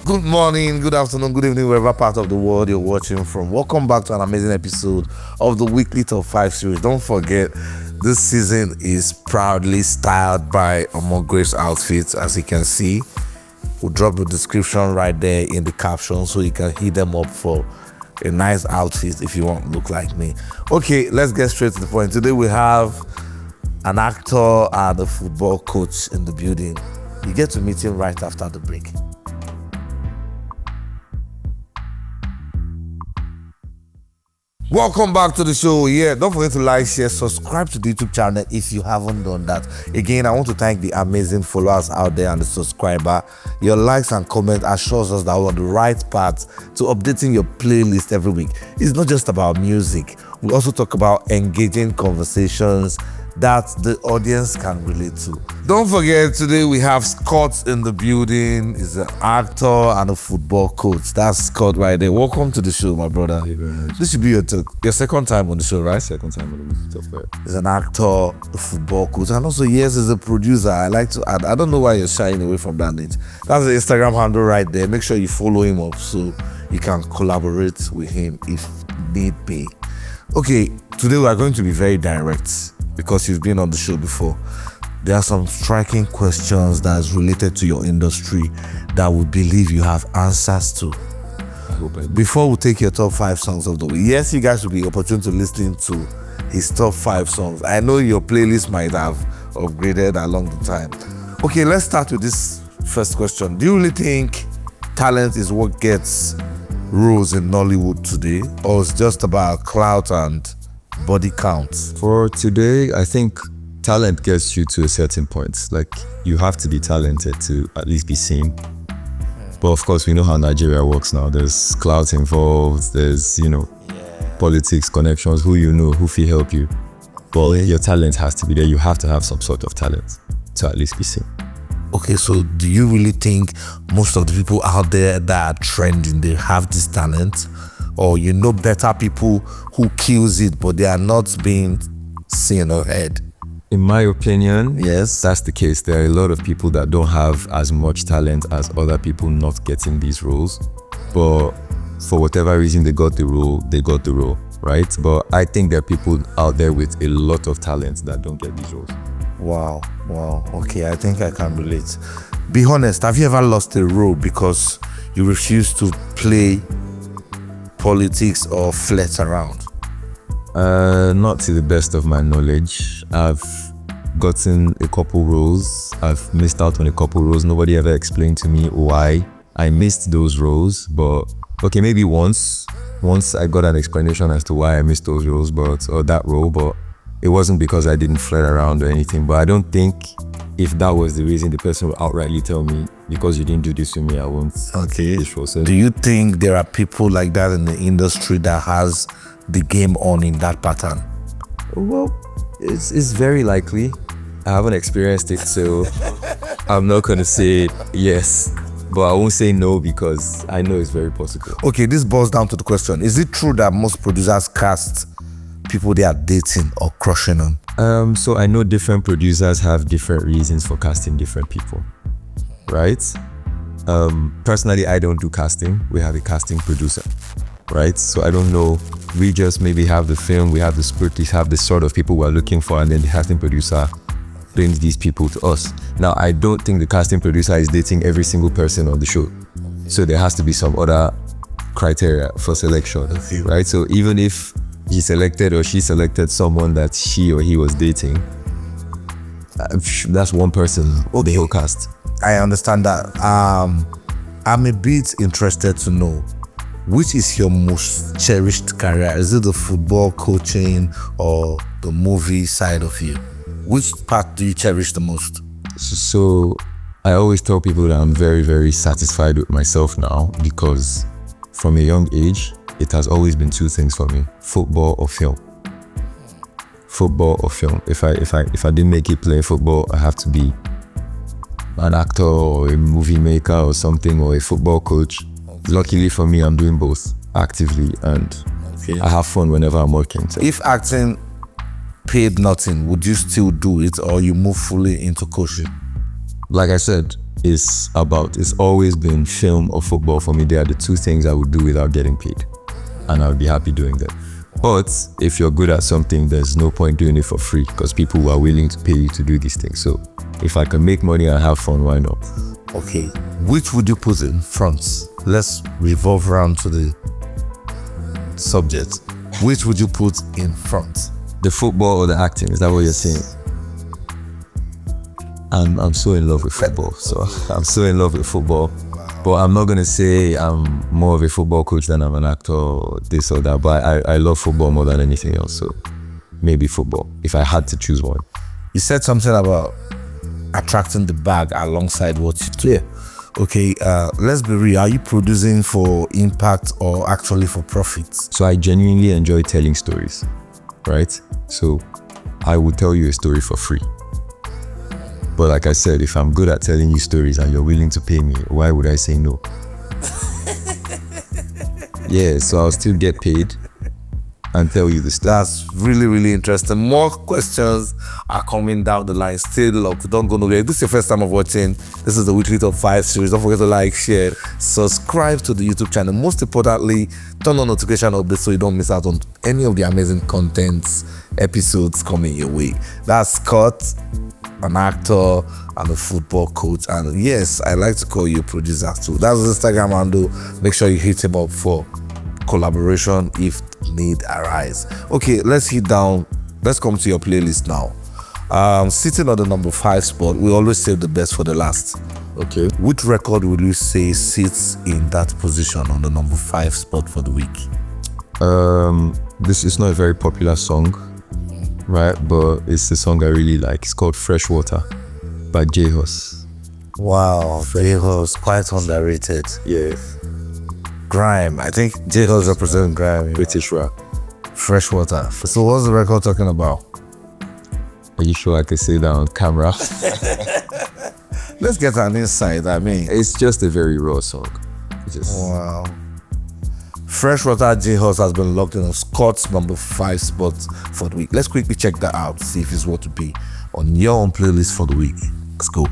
Good morning, good afternoon, good evening, wherever part of the world you're watching from. Welcome back to an amazing episode of the weekly top 5 series. Don't forget, this season is proudly styled by Omo Grace Outfits. As you can see, we'll drop the description right there in the caption so you can hit them up for a nice outfit if you want to look like me. Okay, let's get straight to the point. Today we have an actor and a football coach in the building. You get to meet him right after the break. Welcome back to the show. Don't forget to like, share, subscribe to the YouTube channel if you haven't done that. Again, I want to thank the amazing followers out there and the subscriber. Your likes and comments assures us that we're on the right path to updating your playlist every week. It's not just about music. We also talk about engaging conversations that the audience can relate to. Don't forget, today we have Scott in the building. He's an actor and a football coach. That's Scott right there. Welcome to the show, my brother. Thank you very much. This should be your second time on the show, right? Second time on the top five. He's an actor, a football coach, and also yes, he's a producer. I like to add, I don't know why you're shying away from that name. That's the Instagram handle right there. Make sure you follow him up so you can collaborate with him if need be. Okay, today we are going to be very direct because you've been on the show before. There are some striking questions that is related to your industry that we believe you have answers to. I hope I do. Before we take your top 5 songs of the week, yes, you guys will be opportune to listen to his top 5 songs. I know your playlist might have upgraded along the time. Okay, let's start with this first question. Do you really think talent is what gets roles in Nollywood today, or it's just about clout and body count? For today, I think talent gets you to a certain point. Like, you have to be talented to at least be seen. But of course, we know how Nigeria works now. There's clout involved, there's, politics, connections, who you know, who will help you. But your talent has to be there. You have to have some sort of talent to at least be seen. Okay, so do you really think most of the people out there that are trending, they have this talent? Or you know better people who kills it, but they are not being seen or heard? In my opinion, yes, that's the case. There are a lot of people that don't have as much talent as other people not getting these roles. But for whatever reason they got the role, right? But I think there are people out there with a lot of talent that don't get these roles. Wow. Okay, I think I can relate. Be honest, have you ever lost a role because you refuse to play politics or flirt around? Not to the best of my knowledge. I've gotten a couple roles. I've missed out on a couple roles. Nobody ever explained to me why I missed those roles. But okay, maybe once I got an explanation as to why I missed those roles, or that role, but it wasn't because I didn't flirt around or anything. But I don't think if that was the reason, the person would outrightly tell me, because you didn't do this to me, I won't. Okay. This role. So, do you think there are people like that in the industry that has the game on in that pattern? Well, it's very likely. I haven't experienced it, so I'm not going to say yes, but I won't say no because I know it's very possible. Okay, this boils down to the question. Is it true that most producers cast people they are dating or crushing on? So I know different producers have different reasons for casting different people, right? Personally, I don't do casting. We have a casting producer, right? So I don't know. We just maybe have the film, we have the script, we have the sort of people we're looking for, and then the casting producer brings these people to us. Now, I don't think the casting producer is dating every single person on the show. So there has to be some other criteria for selection, right? So even if he selected or she selected someone that she or he was dating, that's one person, the whole cast. I understand that. I'm a bit interested to know, which is your most cherished career? Is it the football coaching or the movie side of you? Which part do you cherish the most? So I always tell people that I'm very, very satisfied with myself now, because from a young age, it has always been 2 things for me: football or film. Football or film. If I didn't make it playing football, I have to be an actor or a movie maker or something, or a football coach. Luckily for me, I'm doing both actively, and I have fun whenever I'm working. So. If acting paid nothing, would you still do it, or you move fully into coaching? Like I said, is about. It's always been film or football for me. They are the two things I would do without getting paid, and I would be happy doing them. But if you're good at something, there's no point doing it for free because people are willing to pay you to do these things. So if I can make money and have fun, why not? Okay, which would you put in front? Let's revolve around to the subject. Which would you put in front? The football or the acting? Is that what you're saying? I'm so in love with football. So I'm so in love with football. But I'm not going to say I'm more of a football coach than I'm an actor or this or that. But I love football more than anything else. So maybe football, if I had to choose one. You said something about attracting the bag alongside what you do. Yeah. Okay, let's be real. Are you producing for impact or actually for profit? So I genuinely enjoy telling stories, right? So I would tell you a story for free. But like I said, if I'm good at telling you stories and you're willing to pay me, why would I say no? Yeah, so I'll still get paid and tell you the story. That's really, really interesting. More questions are coming down the line. Stay locked. Don't go nowhere. If this is your first time of watching, this is the Weekly Top 5 series. Don't forget to like, share, subscribe to the YouTube channel. Most importantly, turn on notification updates so you don't miss out on any of the amazing contents, episodes coming your way. That's Scott, an actor and a football coach, and yes, I like to call you a producer too. That's his Instagram handle. Make sure you hit him up for collaboration if need arise. Okay, let's come to your playlist now. Sitting on the number 5 spot, we always save the best for the last. Okay. Which record would you say sits in that position on the number 5 spot for the week? This is not a very popular song, right? But it's a song I really like. It's called Freshwater by J-Hus. Wow, J-Hus, quite underrated. Yeah. Grime. I think J-Hus represents grime. British rap. Freshwater. So what's the record talking about? Are you sure I can say that on camera? Let's get an insight. I mean, it's just a very raw song. Wow. Freshwater J-Hus has been locked in on Scott's number 5 spot for the week. Let's quickly check that out, see if it's what to be on your own playlist for the week. Let's go.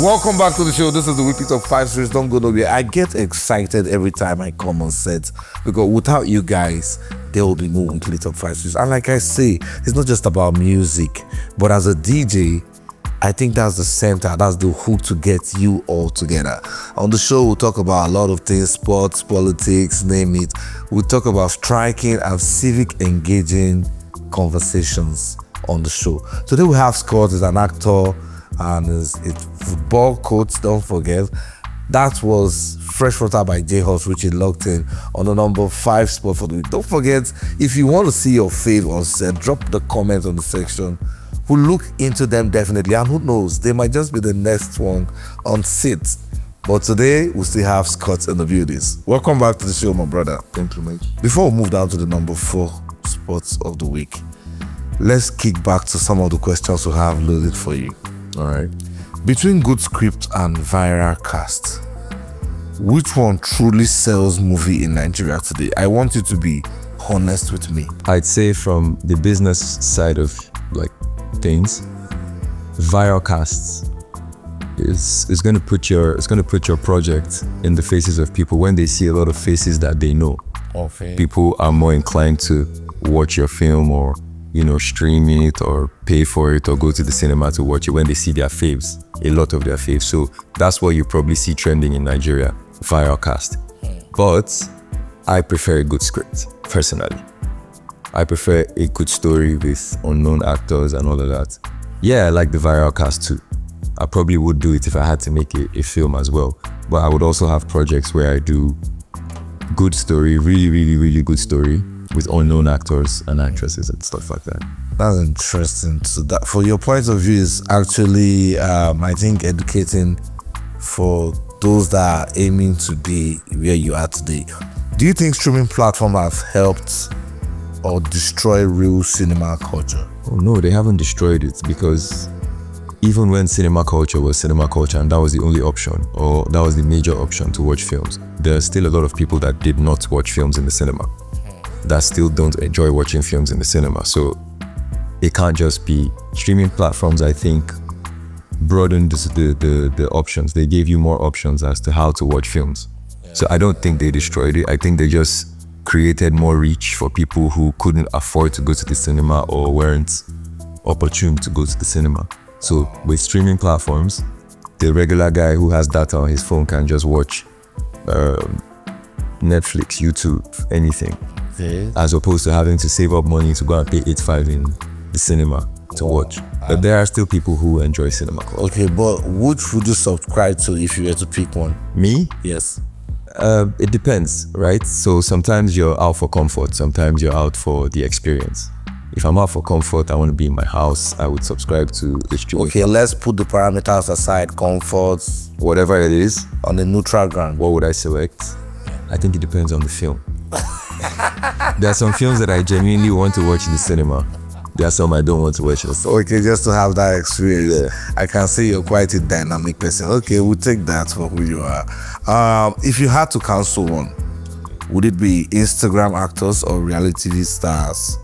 Welcome back to the show. This is the Weekly Top 5 series. Don't go nowhere. I get excited every time I come on set because without you guys, there will be no Weekly Top 5 series. And like I say, it's not just about music, but as a DJ, I think that's the center, that's the hook to get you all together. On the show, we'll talk about a lot of things, sports, politics, name it. We'll talk about striking and civic engaging conversations on the show. Today we have Scott, is an actor and is a football coach, don't forget. That was Freshwater by J-Hus, which is locked in on the number 5 spot for the week. Don't forget, if you want to see your fave on set, drop the comment on the section. We'll look into them definitely, and who knows, they might just be the next one on set. But today, we still have Scott in the buildings. Welcome back to the show, my brother. Thank you, mate. Before we move down to the number 4 spots of the week, let's kick back to some of the questions we have loaded for you. All right. Between good script and viral cast, which one truly sells movie in Nigeria today? I want you to be honest with me. I'd say from the business side of things, viral casts is going to put your project in the faces of people. When they see a lot of faces that they know, people are more inclined to watch your film or stream it or pay for it or go to the cinema to watch it when they see their faves, a lot of their faves. So that's what you probably see trending in Nigeria, viral cast. But I prefer a good script, personally. I prefer a good story with unknown actors and all of that. Yeah, I like the viral cast too. I probably would do it if I had to make a film as well. But I would also have projects where I do good story, really, really, really good story with unknown actors and actresses and stuff like that. That's interesting. So that, for your point of view, is actually, I think, educating for those that are aiming to be where you are today. Do you think streaming platforms have helped or destroy real cinema culture? Oh no, they haven't destroyed it, because even when cinema culture was cinema culture and that was the only option, or that was the major option to watch films, there are still a lot of people that did not watch films in the cinema, that still don't enjoy watching films in the cinema. So it can't just be streaming platforms. I think broadened the options. They gave you more options as to how to watch films. So I don't think they destroyed it. I think they just created more reach for people who couldn't afford to go to the cinema or weren't opportune to go to the cinema. So with streaming platforms, the regular guy who has data on his phone can just watch Netflix, YouTube, anything, as opposed to having to save up money to go and pay $8.5 in the cinema to watch. But there are still people who enjoy cinema culture. Okay, but which would you subscribe to if you were to pick one? Me? Yes. It depends, right? So sometimes you're out for comfort, sometimes you're out for the experience. If I'm out for comfort, I want to be in my house, I would subscribe to the streaming. Okay, let's put the parameters aside, comfort, Whatever it is, on the neutral ground. what would I select? I think it depends on the film. There are some films that I genuinely want to watch in the cinema. There are some I don't want to watch in the cinema. Okay, just to have that experience. I can see you're quite a dynamic person. Okay, we'll take that for who you are. If you had to cancel one, would it be Instagram actors or reality TV stars?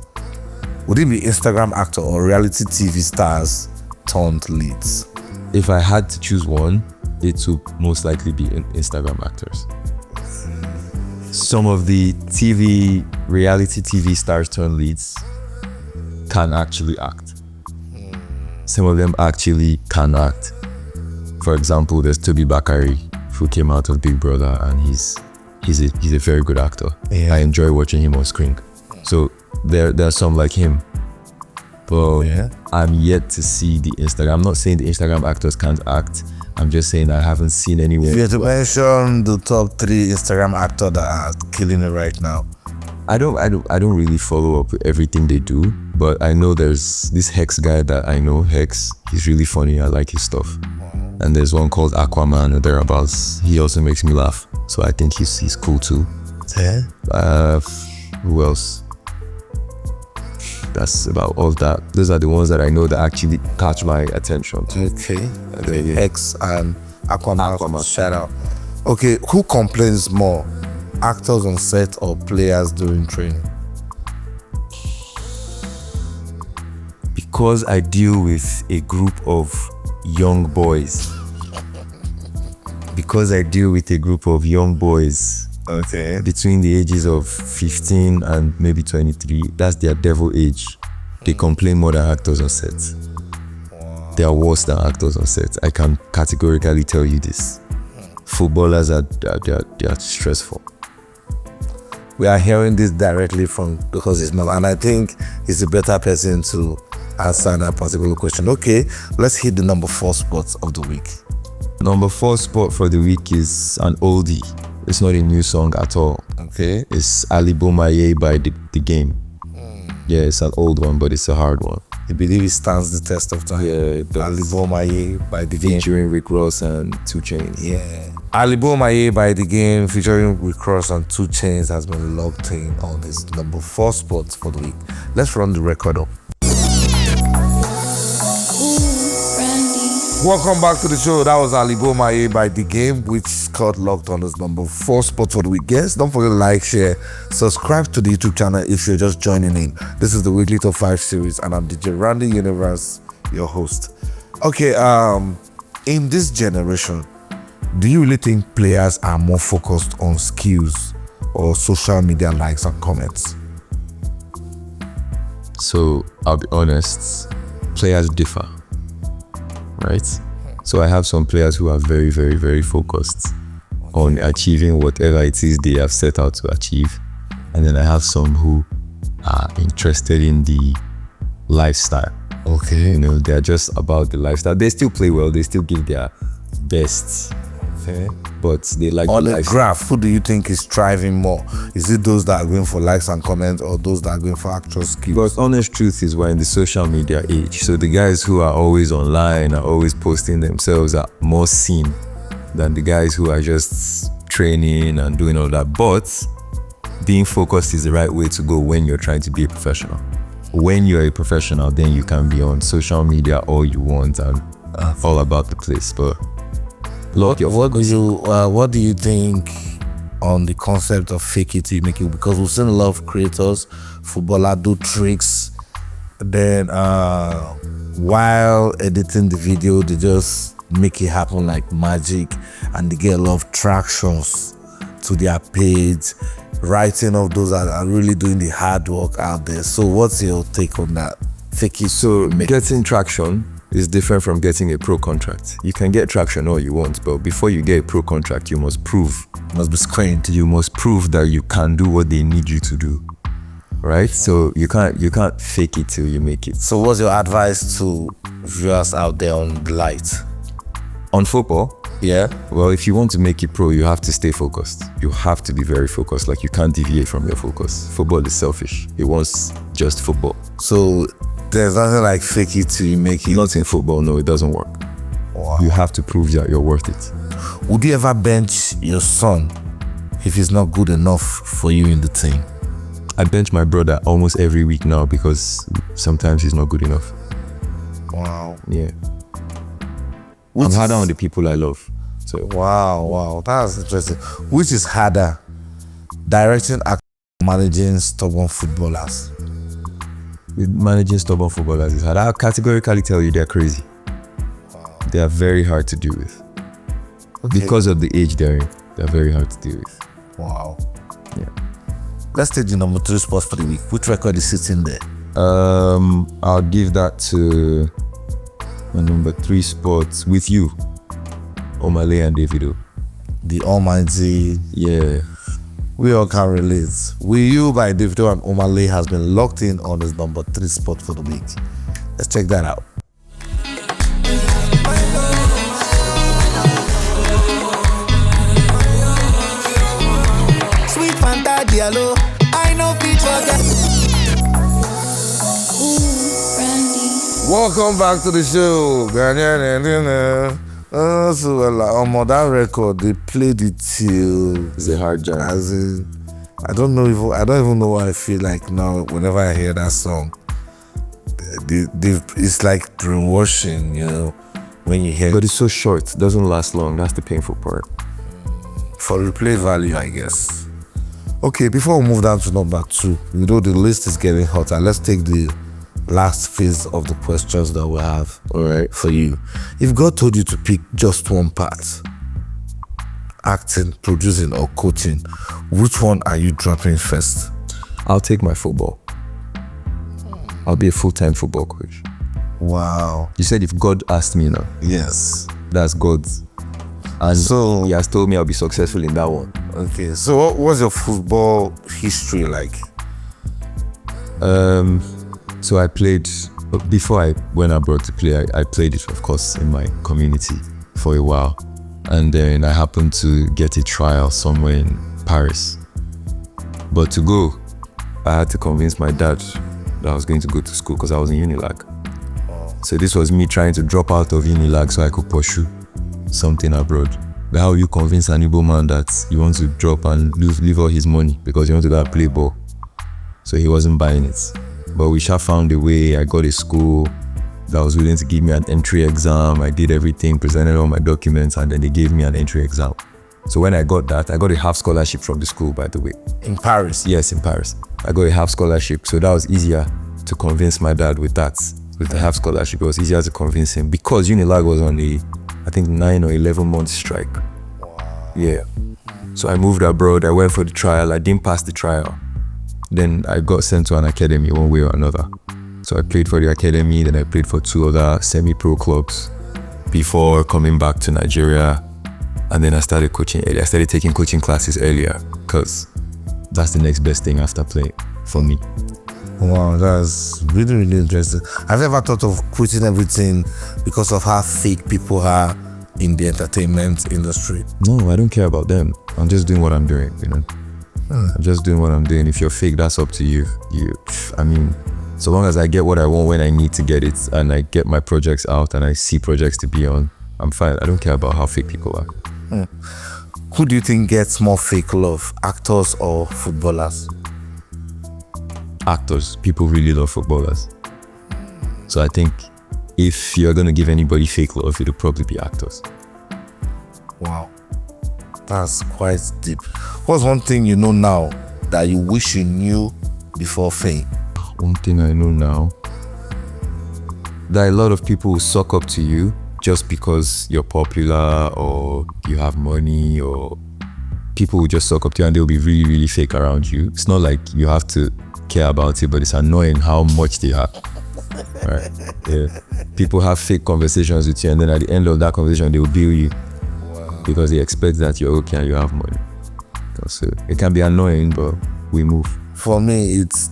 Would it be Instagram actor or reality TV stars turned leads? If I had to choose one, it would most likely be Instagram actors. Some of the reality TV stars turned leads can actually act. Some of them actually can act. For example, there's Toby Bakari, who came out of Big Brother, and he's a very good actor. Yeah. I enjoy watching him on screen. So there are some like him. But I'm yet to see the Instagram. I'm not saying the Instagram actors can't act. I'm just saying I haven't seen anyone. If you had to mention the top 3 Instagram actors that are killing it right now. I don't really follow up with everything they do, but I know there's this Hex guy that I know. Hex, he's really funny. I like his stuff. And there's one called Aquaman or thereabouts. He also makes me laugh. So I think he's cool too. Who else? That's about all that. Those are the ones that I know that actually catch my attention. Okay. X and Aquaman. Shout out. Okay, who complains more? Actors on set or players during training? Because I deal with a group of young boys. Okay. Between the ages of 15 and maybe 23, that's their devil age. They complain more than actors on set. They are worse than actors on set. I can categorically tell you this. Footballers they are stressful. We are hearing this directly from because his mom, and I think he's a better person to answer that particular question. Okay, let's hit the number 4 spot of the week. Number 4 spot for the week is an oldie. It's not a new song at all. Okay. It's Ali Bomaye by the Game. Yeah, it's an old one, but it's a hard one. I believe it stands the test of time. Yeah, Ali Bomaye by the Game. Featuring Rick Ross and 2 Chainz. Yeah. Ali Bomaye by the Game featuring Rick Ross and 2 Chainz has been locked in on his number 4 spot for the week. Let's run the record up. Welcome back to the show. That was Ali Bomaye by The Game, which got locked on his number 4 spot for the week. Guys, don't forget to like, share, subscribe to the YouTube channel if you're just joining in. This is the Weekly Top 5 series, and I'm DJ Randy Universe, your host. Okay, in this generation, do you really think players are more focused on skills or social media likes and comments? So I'll be honest, players differ. Right? So I have some players who are very, very, very focused on achieving whatever it is they have set out to achieve. And then I have some who are interested in the lifestyle. Okay. You know, they're just about the lifestyle. They still play well, they still give their best. Okay. But they like on the the lifestyle. graph, who do you think is thriving more? Is it those that are going for likes and comments or those that are going for actual skills? But honest truth is we're in the social media age. So the guys who are always online, are always posting themselves, are more seen than the guys who are just training and doing all that. But being focused is the right way to go when you're trying to be a professional. When you're a professional, then you can be on social media all you want and all about the place. But What do you think on the concept of fake it till you make it? Because we've seen a lot of creators, footballers do tricks, then while editing the video, they just make it happen like magic, and they get a lot of tractions to their page, writing of those that are really doing the hard work out there. So what's your take on that? Fake it. So getting traction is different from getting a pro contract. You can get traction all you want, but before you get a pro contract, you must prove. Must be screened. You must prove that you can do what they need you to do, right? So you can't fake it till you make it. So what's your advice to viewers out there on the light? On football, Yeah. well, if you want to make it pro, you have to stay focused. You have to be very focused. Like, you can't deviate from your focus. Football is selfish. It wants just football. So there's nothing like fake it till you make it. Not in football, no, it doesn't work. Wow. You have to prove that you're worth it. Would you ever bench your son if he's not good enough for you in the team? I bench my brother almost every week now because sometimes he's not good enough. Wow. Yeah. I'm harder on the people I love. So Wow, that's interesting. Which is harder, directing, acting, managing stubborn footballers? with managing stubborn footballers is hard. I'll categorically tell you they're crazy. They are very hard to deal with. Okay. Because of the age they're in, they're very hard to deal with. Wow. Yeah. Let's take the number 3 spots for the week. Which record is sitting there? I'll give that to my number 3 spot with you, Omale and Davido. The Almighty. Yeah. We all can relate. We You by Davido and Omale has been locked in on his number 3 spot for the week. Let's check that out. Sweet Fanta Diallo, I know feature. Welcome back to the show. That record, they played it till It's a hard job. as in, I don't even know what I feel like now whenever I hear that song. It's like brainwashing, you know, when you hear But it's so short, it doesn't last long. That's the painful part. for replay value, I guess. Okay, before we move down to number 2, you know the list is getting hotter. Let's take the last phase of the questions that we have, all right, for you. If God told you to pick just one part, acting, producing, or coaching, which one are you dropping first? I'll take my football. I'll be a full-time football coach. Wow. You said if God asked me now, Yes. that's God's. And So- he has told me I'll be successful in that one. Okay, so what was your football history like? So I played, before I went abroad to play, I played it, of course, in my community for a while. And then I happened to get a trial somewhere in Paris. But to go, I had to convince my dad that I was going to go to school because I was in Unilag. So this was me trying to drop out of Unilag so I could pursue something abroad. But how you convince an Igbo man that you want to drop and leave all his money because you want to go and play ball? So he wasn't buying it. But we sure found a way. I got a school that was willing to give me an entry exam. I did everything, presented all my documents, and then they gave me an entry exam. So when I got that, I got a half scholarship from the school, by the way. In Paris? Yes, in Paris. I got a half scholarship. So that was easier to convince my dad with that. With the half scholarship, it was easier to convince him because Unilag was on the, I think, 9 or 11 month strike. Wow. Yeah. So I moved abroad. I went for the trial. I didn't pass the trial. Then I got sent to an academy one way or another. So I played for the academy. Then I played for 2 other semi-pro clubs before coming back to Nigeria. And then I started coaching earlier. I started taking coaching classes earlier because that's the next best thing after play for me. Wow, that's really, really interesting. Have you ever thought of quitting everything because of how fake people are in the entertainment industry? No, I don't care about them. I'm just doing what I'm doing, you know. I'm just doing what I'm doing. If you're fake, that's up to you. I mean, so long as I get what I want when I need to get it and I get my projects out and I see projects to be on, I'm fine. I don't care about how fake people are. Who do you think gets more fake love, actors or footballers? Actors, people really love footballers. So I think if you're gonna give anybody fake love, it'll probably be actors. Wow. That's quite deep. What's one thing you know now that you wish you knew before fame? One thing I know now, that a lot of people will suck up to you just because you're popular or you have money, or people will just suck up to you and they'll be really, really fake around you. It's not like you have to care about it, but it's annoying how much they have. Right? Yeah. People have fake conversations with you, and then at the end of that conversation, they will bill you. Wow. Because they expect that you're okay and you have money. So it can be annoying, but we move. For me, it's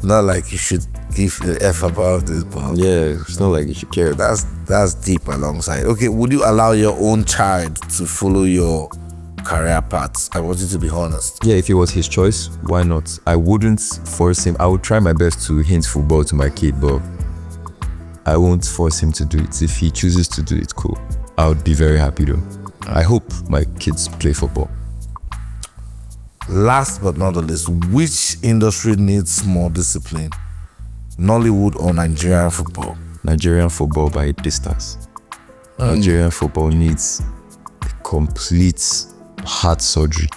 not like you should give a F about this, but yeah, it's not like you should care. That's deep alongside. Okay, would you allow your own child to follow your career paths? I want you to be honest. Yeah, if it was his choice, why not? I wouldn't force him. I would try my best to hint football to my kid, but I won't force him to do it. If he chooses to do it, cool. I would be very happy though. I hope my kids play football. Last but not the least, which industry needs more discipline? Nollywood or Nigerian football? Nigerian football by a distance. Nigerian football needs complete heart surgery.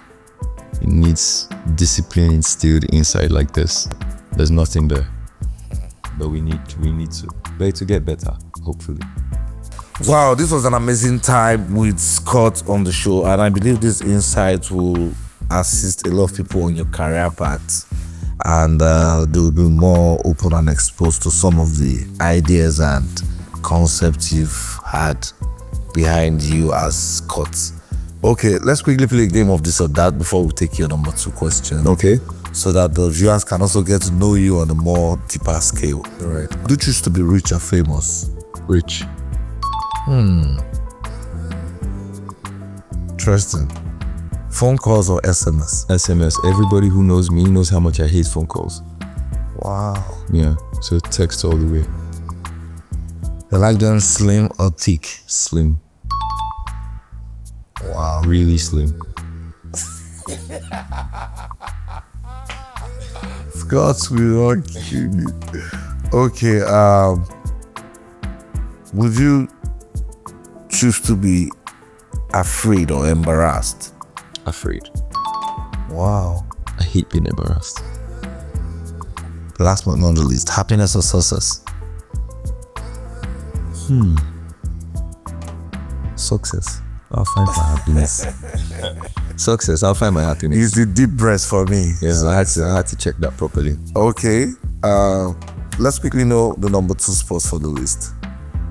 It needs discipline instilled inside like this. There's nothing there. But we need to get better, hopefully. Wow, this was an amazing time with Scott on the show, and I believe this insight will assist a lot of people on your career path, and they will be more open and exposed to some of the ideas and concepts you've had behind you as Scott. Okay, let's quickly play a game of this or that before we take your number 2 question. Okay. So that the viewers can also get to know you on a more deeper scale. All right. Do you choose to be rich or famous? Rich. Interesting. Phone calls or SMS? SMS. Everybody who knows me knows how much I hate phone calls. Wow. Yeah, so text all the way. You like them slim or thick? Slim. Wow. Really slim. Scott will not kill me. Okay, would you choose to be afraid or embarrassed? Afraid. Wow. I hate being embarrassed. Last but not the least, happiness or success? Success. I'll find my happiness. Success. I'll find my happiness. It's the deep breath for me. Yeah, I had to check that properly. Okay. Let's quickly know the number 2 spots for the list.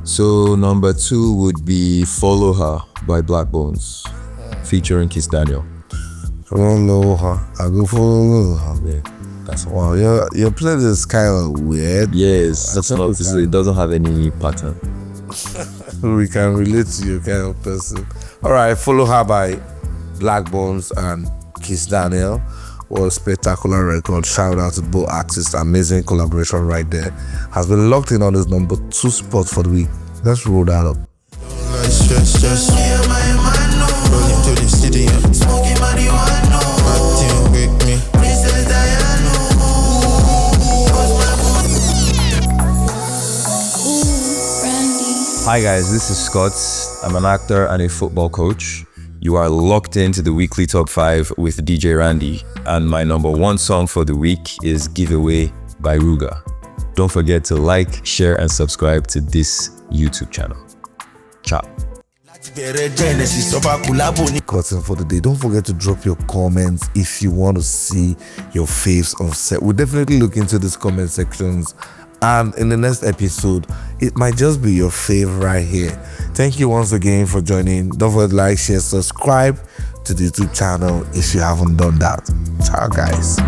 So number 2 would be Follow Her by Black Bones, featuring Kiss Daniel. Follow her. I go follow her. Yeah, that's Wow, your playlist is kind of weird. Yes, that's not. It doesn't have any pattern. We can relate to you kind of person. All right, Follow Her by Black Bones and Kiss Daniel was a spectacular record. Shout out to both artists. Amazing collaboration right there. Has been locked in on his number 2 spot for the week. Let's roll that up. Rolling to the city, smoking marijuana. Acting with me. Princess Diana. Hi guys, this is Scott. I'm an actor and a football coach. You are locked into the weekly top 5 with DJ Randy, and my number 1 song for the week is Giveaway by Ruga. Don't forget to like, share, and subscribe to this YouTube channel. Ciao. Cutting for the day. Don't forget to drop your comments if you want to see your faves of set. We'll definitely look into these comment sections, and in the next episode it might just be your fave right here. Thank you once again for joining. Don't forget to like, share, subscribe to the YouTube channel if you haven't done that. Ciao guys.